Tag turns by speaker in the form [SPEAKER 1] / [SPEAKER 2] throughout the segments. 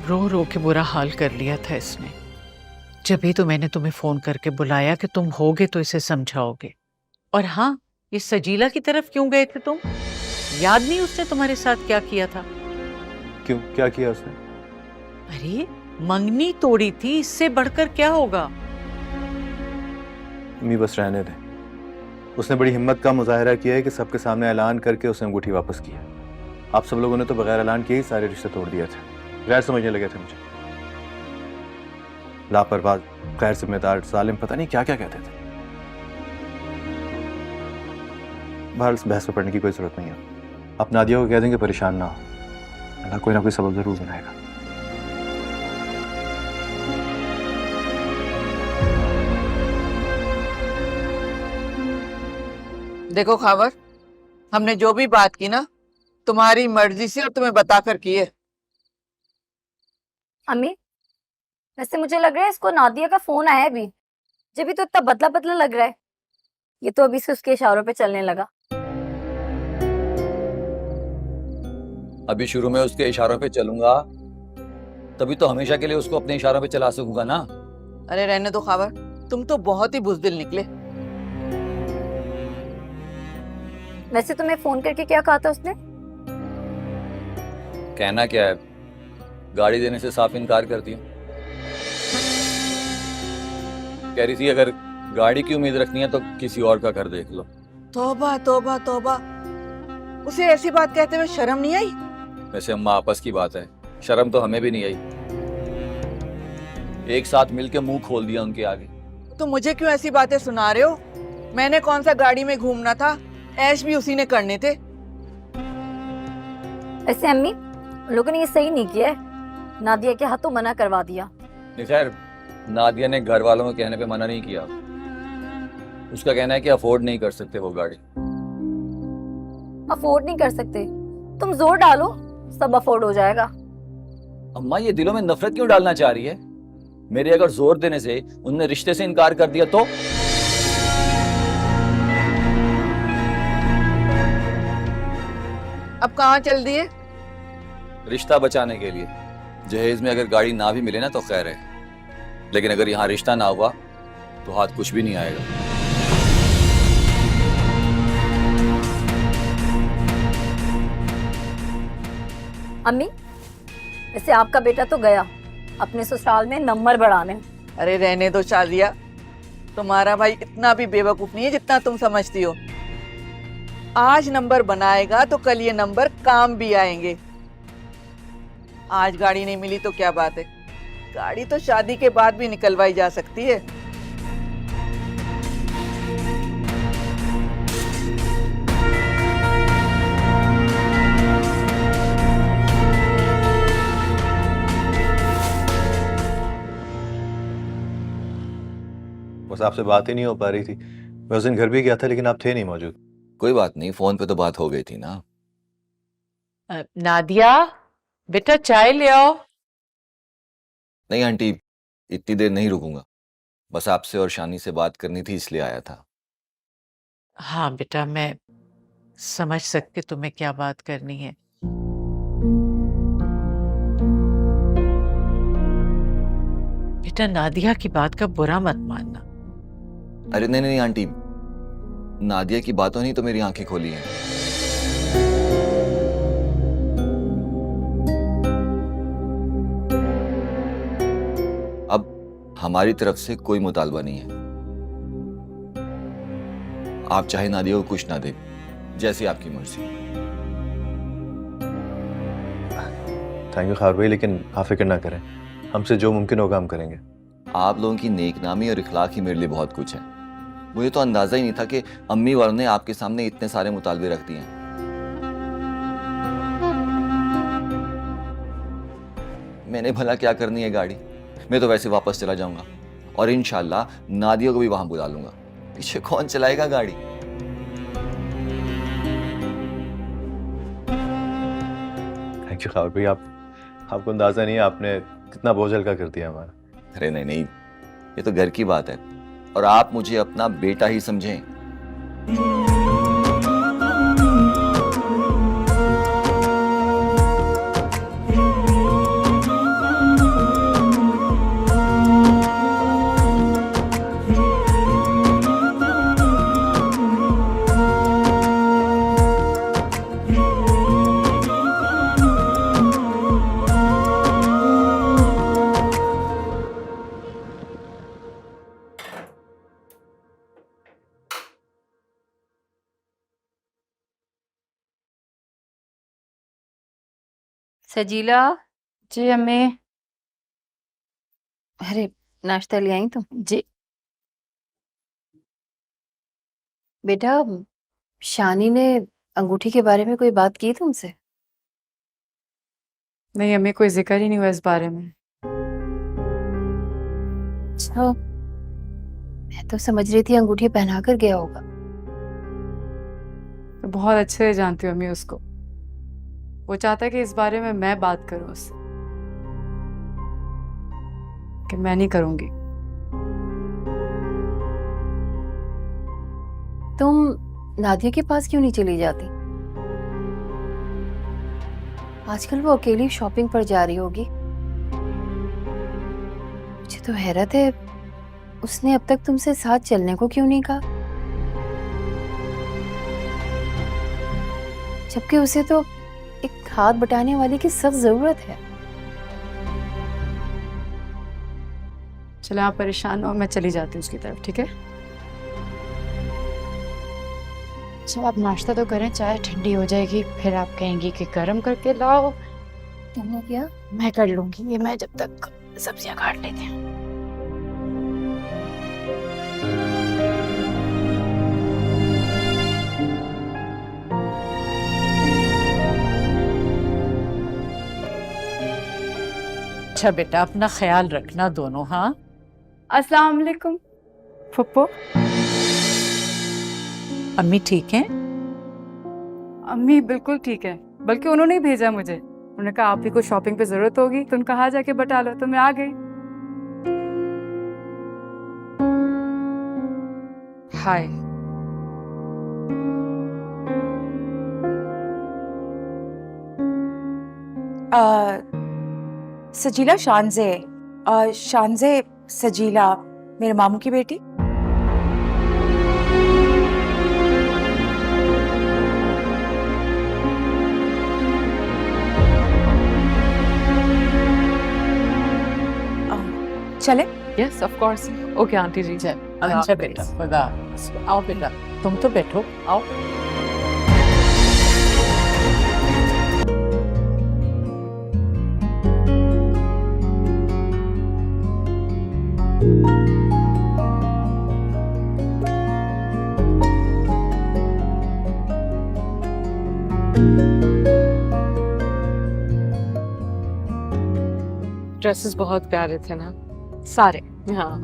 [SPEAKER 1] रो रो के बुरा हाल कर लिया था इसने। जब ही तो मैंने तुम्हें फोन करके बुलाया कि तुम होगे तो इसे समझाओगे। और हाँ, इस सजीला की तरफ क्यों गए थे तुम? याद नहीं उसने तुम्हारे साथ क्या किया था?
[SPEAKER 2] क्यों, क्या किया उसने?
[SPEAKER 1] अरे मंगनी तोड़ी थी, इससे बढ़कर क्या होगा?
[SPEAKER 2] अम्मी बस रहने दे। उसने बड़ी हिम्मत का मुजाहरा किया है कि सबके सामने ऐलान करके उसने अंगूठी वापस किया। आप सब लोगों ने तो बगैर ऐलान किए ही सारे रिश्ते तोड़ दिए थे। गैर समझने लगे थे मुझे। लापरवाह, गैर जिम्मेदार, जालिम, पता नहीं क्या क्या कहते थे। बाहर इस बहस में पढ़ने की कोई जरूरत नहीं है। आप नादिया को कह देंगे परेशान ना हो, अल्लाह कोई ना कोई सबब जरूर बनाएगा।
[SPEAKER 3] देखो खावर, हमने जो भी बात की ना तुम्हारी मर्जी से और तुम्हें बताकर की है।
[SPEAKER 4] अम्मी, वैसे मुझे लग रहा है इसको नादिया का फोन आया है अभी, जब भी तो इतना बदला बदला लग रहा है। ये तो अभी से उसके इशारों पे चलने लगा।
[SPEAKER 5] अभी शुरू में उसके इशारों पे चलूंगा तभी तो हमेशा के लिए उसको अपने इशारों पे चला सकूंगा ना।
[SPEAKER 3] अरे रहने दो खावर, तुम तो बहुत ही बुज़दिल निकले।
[SPEAKER 4] वैसे तुम्हें फोन करके क्या कहा था उसने?
[SPEAKER 5] कहना क्या है, गाड़ी देने से साफ इनकार करती हूँ। कह रही थी अगर गाड़ी की उम्मीद रखनी है तो किसी और का घर देख लो।
[SPEAKER 3] तौबा तौबा तौबा, उसे ऐसी बात कहते हुए शर्म नहीं आई?
[SPEAKER 5] वैसे अम्मा आपस की बात है, शर्म तो हमें भी नहीं आई। एक साथ मिलके मुंह खोल दिया उनके आगे।
[SPEAKER 3] तो मुझे क्यों ऐसी बातें सुना रहे हो? मैंने कौन सा गाड़ी में घूमना था, ऐश भी उसी ने करने थे।
[SPEAKER 4] वैसे अम्मी, लोगों ने ये सही नहीं किया है, नादिया के हाथों मना करवा दिया।
[SPEAKER 5] खैर, नादिया ने घर वालों के कहने पे मना नहीं किया। उसका कहना है कि अफोर्ड नहीं कर सकते वो गाड़ी।
[SPEAKER 4] अफोर्ड नहीं कर सकते? तुम जोर डालो, सब अफोर्ड हो जाएगा।
[SPEAKER 5] अम्मा ये दिलों में नफरत क्यों डालना चाह रही है? मेरे अगर जोर देने से उनने रिश्ते से इनकार कर दिया तो?
[SPEAKER 3] अब कहाँ चल दिए?
[SPEAKER 5] रिश्ता बचाने के लिए। जहेज में अगर गाड़ी ना भी मिले ना तो खैर है, लेकिन अगर यहाँ रिश्ता ना हुआ तो हाथ कुछ भी नहीं आएगा।
[SPEAKER 4] अम्मी, वैसे आपका बेटा तो गया अपने ससुराल में नंबर बढ़ाने।
[SPEAKER 3] अरे रहने दो शादिया, तुम्हारा भाई इतना भी बेवकूफ नहीं है जितना तुम समझती हो। आज नंबर बनाएगा तो कल ये नंबर काम भी आएंगे। आज गाड़ी नहीं मिली तो क्या बात है, गाड़ी तो शादी के बाद भी निकलवाई जा सकती है।
[SPEAKER 2] बस आपसे बात ही नहीं हो पा रही थी। मैं उस दिन घर भी गया था लेकिन आप थे नहीं मौजूद।
[SPEAKER 5] कोई बात नहीं, फोन पे तो बात हो गई थी ना।
[SPEAKER 1] नादिया, बेटा चाय ले आओ।
[SPEAKER 5] नहीं आंटी, इतनी देर नहीं रुकूंगा। बस आपसे और शानी से बात करनी थी इसलिए आया था।
[SPEAKER 1] हाँ बेटा, मैं समझ सकती तुम्हें क्या बात करनी है। बेटा, नादिया की बात का बुरा मत मानना।
[SPEAKER 5] अरे नहीं नहीं आंटी, नादिया की बातों ने तो मेरी आंखें खोली हैं। अब हमारी तरफ से कोई मुतालबा नहीं है। आप चाहे नादिया को कुछ ना दे, जैसी आपकी मर्जी।
[SPEAKER 2] थैंक यू खार भाई, लेकिन आप फिक्र ना करें, हमसे जो मुमकिन होगा हम करेंगे।
[SPEAKER 5] आप लोगों की नेकनामी और इखलाक ही मेरे लिए बहुत कुछ है। मुझे तो अंदाजा ही नहीं था कि अम्मी वालों ने आपके सामने इतने सारे मुतालबे रख दिए हैं। मैंने भला क्या करनी है गाड़ी? मैं तो वैसे वापस चला जाऊंगा और इंशाल्लाह नादिया को भी वहां बुला लूंगा। पीछे कौन चलाएगा गाड़ी?
[SPEAKER 2] थैंक यू खार भाई, आपको अंदाजा नहीं है आपने कितना बोझ हल्का कर दिया हमारा।
[SPEAKER 5] अरे नहीं नहीं, ये तो घर की बात है और आप मुझे अपना बेटा ही समझें।
[SPEAKER 4] सजीला,
[SPEAKER 6] जी अम्मी।
[SPEAKER 4] अरे नाश्ता ले आई तुम?
[SPEAKER 6] जी।
[SPEAKER 4] बेटा, शानी ने अंगूठी के बारे में कोई बात की तुमसे?
[SPEAKER 6] नहीं अम्मी, कोई जिक्र ही नहीं हुआ इस बारे में।
[SPEAKER 4] अच्छा, मैं तो समझ रही थी अंगूठी पहना कर गया होगा।
[SPEAKER 6] तो बहुत अच्छे से जानती हूँ अम्मी उसको। वो चाहता है कि इस बारे में मैं बात करूँ उससे, कि मैं नहीं करूंगी।
[SPEAKER 4] तुम नादिया के पास क्यों नहीं चली जाती? आजकल वो अकेली शॉपिंग पर जा रही होगी। मुझे तो हैरत है, उसने अब तक तुमसे साथ चलने को क्यों नहीं कहा? जबकि उसे तो एक हाथ बटाने वाली की सख्त जरूरत है।
[SPEAKER 6] चलो आप परेशान हो, मैं चली जाती हूँ उसकी तरफ, ठीक है? चलो आप नाश्ता तो करें, चाय ठंडी हो जाएगी, फिर आप कहेंगी कि गर्म करके लाओ।
[SPEAKER 4] तुमने क्या?
[SPEAKER 6] मैं कर लूंगी ये, मैं जब तक सब्जियां काट लेती हूँ।
[SPEAKER 1] अच्छा बेटा, अपना ख्याल रखना दोनों। हाँ,
[SPEAKER 6] अस्सलाम वालेकुम फुप्पो।
[SPEAKER 1] अम्मी ठीक हैं?
[SPEAKER 6] अम्मी बिल्कुल ठीक है, बल्कि उन्होंने ही भेजा मुझे। उन्होंने कहा आप ही को शॉपिंग पे जरूरत होगी तो उनका कहा जाके बता लो, तो मैं आ गई। हाय।
[SPEAKER 7] सजीला शानजे, शानजे सजीला मेरे मामू की बेटी। चले?
[SPEAKER 6] Yes of course. Okay aunty ji.
[SPEAKER 1] अच्छा बेटा, खुदा। आओ बेटा, तुम तो बैठो, आओ।
[SPEAKER 8] ड्रेसेस बहुत प्यारे थे ना सारे। हाँ,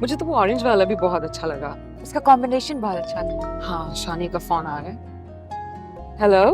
[SPEAKER 8] मुझे तो वो ऑरेंज वाला भी बहुत अच्छा लगा।
[SPEAKER 7] उसका कॉम्बिनेशन बहुत अच्छा था।
[SPEAKER 8] हाँ, शानी का फोन आ रहा है। हेलो।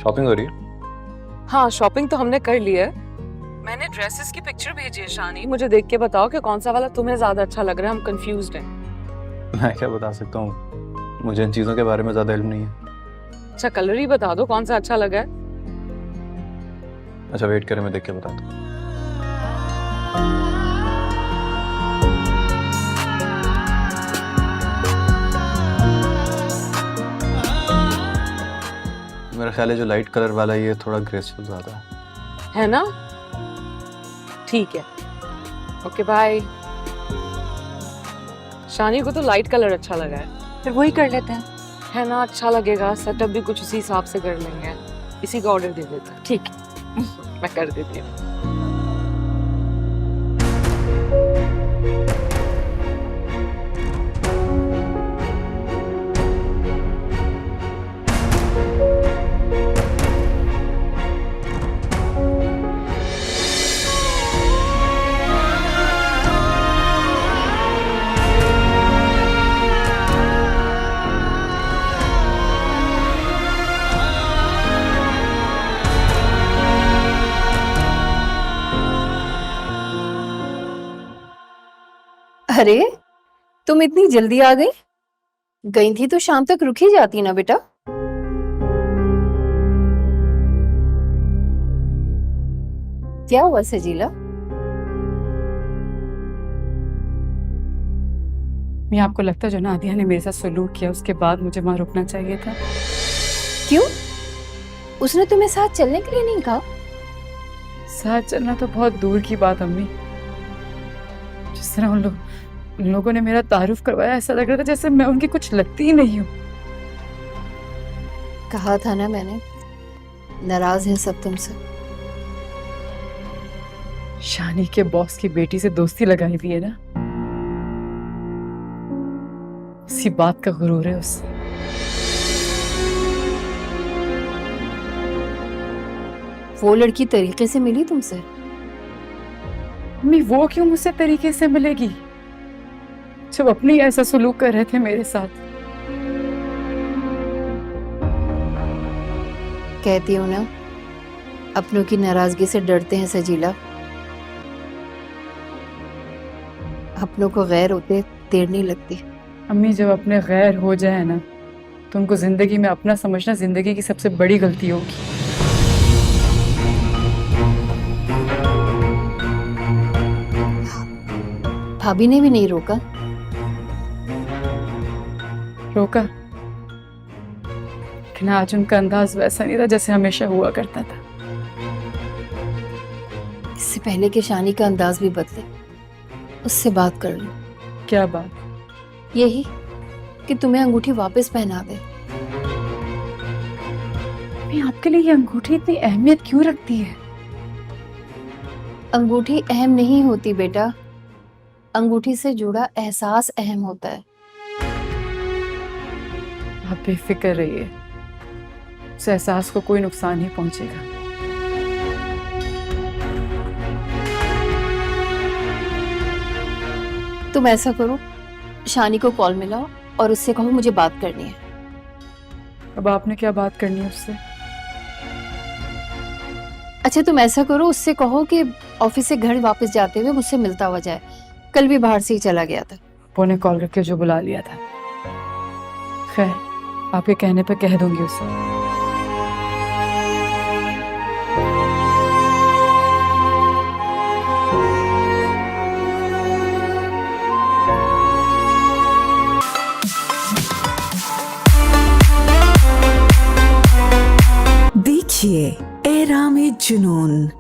[SPEAKER 2] शॉपिंग हो रही है?
[SPEAKER 8] हाँ, शॉपिंग तो हमने कर ली है। मैंने ड्रेसेस की पिक्चर भेजी है शानी, मुझे देख के बताओ कि कौन सा वाला तुम्हें ज्यादा अच्छा लग रहा है। हम कंफ्यूज्ड हैं।
[SPEAKER 2] मैं क्या बता सकता हूँ, मुझे इन चीज़ों के बारे में ज़्यादा इल्म नहीं है।
[SPEAKER 8] अच्छा, कलर ही बता दो कौन सा अच्छा लगा है।
[SPEAKER 2] अच्छा वेट करें, मैं देख के बताता हूँ। मेरा ख्याल है जो लाइट कलर वाला ये थोड़ा ग्रेसफुल ज़्यादा
[SPEAKER 8] है ना? ठीक है, ओके बाय। शानी को तो लाइट कलर अच्छा लगा है,
[SPEAKER 7] फिर वही कर लेते हैं।
[SPEAKER 8] है ना? अच्छा लगेगा। सेटअप भी कुछ उसी हिसाब से कर लेंगे। इसी का ऑर्डर दे देते हैं।
[SPEAKER 7] ठीक
[SPEAKER 8] मैं कर देती हूँ।
[SPEAKER 4] अरे, तुम इतनी जल्दी आ गई? गई थी तो शाम तक रुक ही जाती ना बेटा। क्या हुआ सजीला?
[SPEAKER 6] मैं आपको लगता है जो नादिया ने मेरे साथ सलूक किया उसके बाद मुझे वहां रुकना चाहिए था?
[SPEAKER 4] क्यों? उसने तुम्हें साथ चलने के लिए नहीं कहा?
[SPEAKER 6] साथ चलना तो बहुत दूर की बात अम्मी। जिस तरह उन लोगों ने मेरा तारुफ करवाया, ऐसा लग रहा था जैसे मैं उनकी कुछ लगती ही नहीं हूँ।
[SPEAKER 4] कहा था ना मैंने, नाराज है सब तुमसे।
[SPEAKER 6] शानी के बॉस की बेटी से दोस्ती लगाई हुई है ना, उसी बात का गुरूर है उससे।
[SPEAKER 4] वो लड़की तरीके से मिली तुमसे?
[SPEAKER 6] मम्मी वो क्यों मुझसे तरीके से मिलेगी जब अपनी ऐसा सलूक कर रहे थे मेरे साथ।
[SPEAKER 4] कहती हूँ ना, अपनों की नाराजगी से डरते हैं सजीला। अपनों को गैर होते देर नहीं लगती।
[SPEAKER 6] अम्मी जब अपने गैर हो जाए ना, तो उनको जिंदगी में अपना समझना जिंदगी की सबसे बड़ी गलती होगी।
[SPEAKER 4] भाभी ने भी नहीं रोका?
[SPEAKER 6] रोका, लेकिन आज उनका अंदाज वैसा नहीं था जैसे हमेशा हुआ करता था।
[SPEAKER 4] इससे पहले कि शानी का अंदाज भी बदले, उससे बात कर लो।
[SPEAKER 6] क्या बात?
[SPEAKER 4] यही कि तुम्हें अंगूठी वापस पहना दे।
[SPEAKER 6] मैं आपके लिए ये अंगूठी इतनी अहमियत क्यों रखती है?
[SPEAKER 4] अंगूठी अहम नहीं होती बेटा, अंगूठी से जुड़ा एहसास अहम होता है।
[SPEAKER 6] आप बेफिक्र रहिए, उस एहसास को कोई नुकसान नहीं पहुंचेगा।
[SPEAKER 4] तुम ऐसा करो, शानी को कॉल मिलाओ और उससे कहो मुझे बात करनी है।
[SPEAKER 6] अब आपने क्या बात करनी है उससे?
[SPEAKER 4] अच्छा तुम ऐसा करो, उससे कहो कि ऑफिस से घर वापस जाते हुए मुझसे मिलता हुआ जाए। कल भी बाहर से ही चला गया था।
[SPEAKER 6] वो ने कॉल करके जो बुला लिया था। खैर, आपके कहने पे कह दूंगी उसे।
[SPEAKER 9] देखिए एरामे जुनून